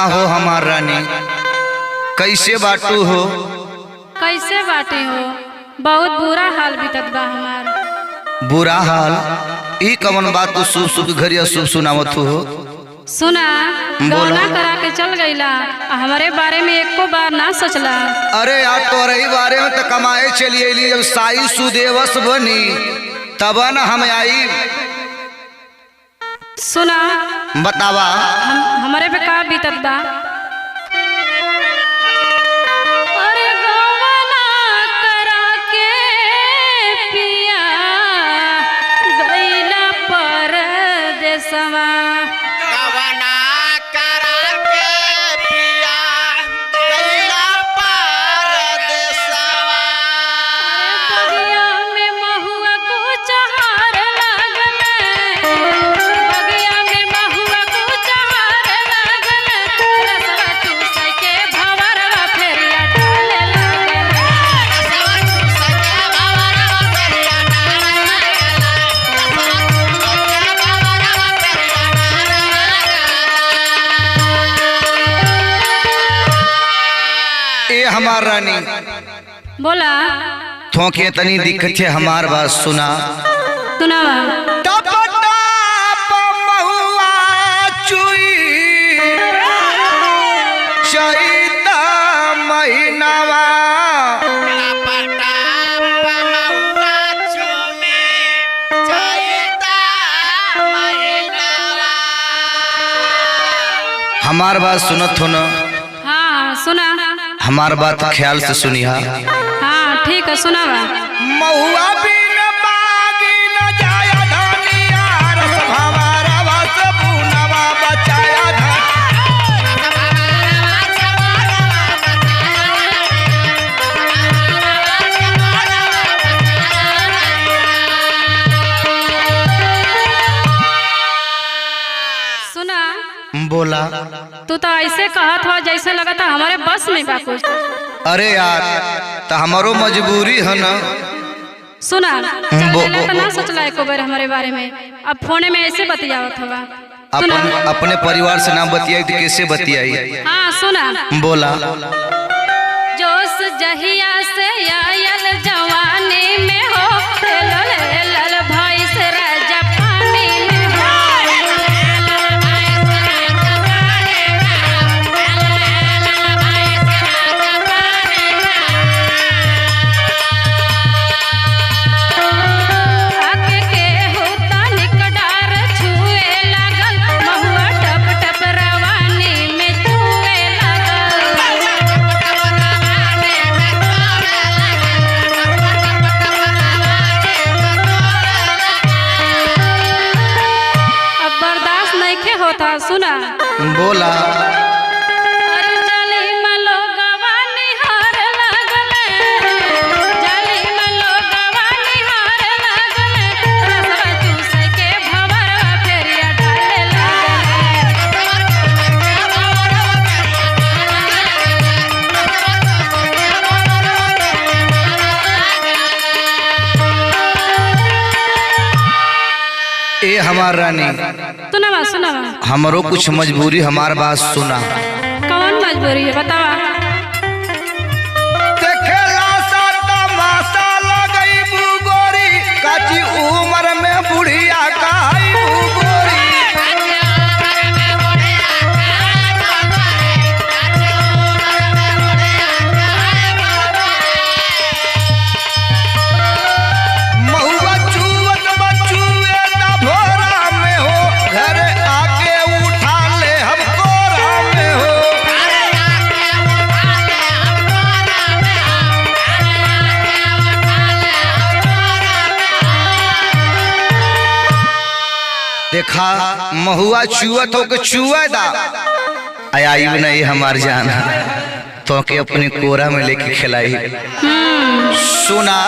हो हमार रानी, कैसे बाटू हो? कैसे बाटे हो? बहुत बुरा हाल बीतत बा हमार। बुरा हाल? ई कवन बात तू शुभ शुभ घरिया शुभ सुनावत हो? सुना, गौना करा के चल गईला, हमारे बारे में एको बार ना सोचला। अरे यार तोरे ही बारे में तो कमाए चली अली, जब साई सुदेवस बनी तब न हम आई। सुना, बतावा हमारे पे का बीतत बा। अरे गौना करा के पिया गईला परदेसवा। हमार रानी बोला थोके तनी दिक्कत है, हमार बात सुना। सुनावा। महीनावा हमार बात सुनत हो न? हाँ सुना। हमार बात ख्याल से सुनिहा। हाँ ठीक है, सुनावा। महुआ बिन बागी न जाया धनिया, रस भंवरा बस बुनवा बचाया धन। सुना, बोला। तू तो ऐसे कहत हो जैसे लगा था हमारे बस में बा कुछ। अरे यार तो हमारो मजबूरी है ना। सुना, चल तो ना सोचला एको बार हमारे बारे में, अब फोने में ऐसे बतियावत हवा। अपने परिवार से ना बतियाई तो कैसे बतियाई? हाँ सुना। बोला। जोश जहिया से आयल जवानी में हो, लल भाई से राजा पानी में हो। आके के होता निकडार छुए लागल, महुआ टप टप रवानी में छुए अब बर्दाश्त नहीं के होता। सुना। बोला। अरे जाली में लोगवा निहार लागले, जाली में लोगवा निहार लागले, रसवा चूसे के भंवरवा फेरिया डाले ए हमार रानी, सुनावा सुनावा। हमरो कुछ मजबूरी, हमार बात सुना। कौन मजबूरी है बतावा। देखेला सा तमाशा लगई बुगोरी, काची उम्र में बुढ़िया काई बुगोरी। महुआ चुवत बचुए ना भोरा में हो, घर आके उठा ले हम कोरा में हो। देखा महुआ चुवत हो के चुआ दा आई नहीं हमार जान, तो के अपने कोरा में लेके खिलाई। सुना।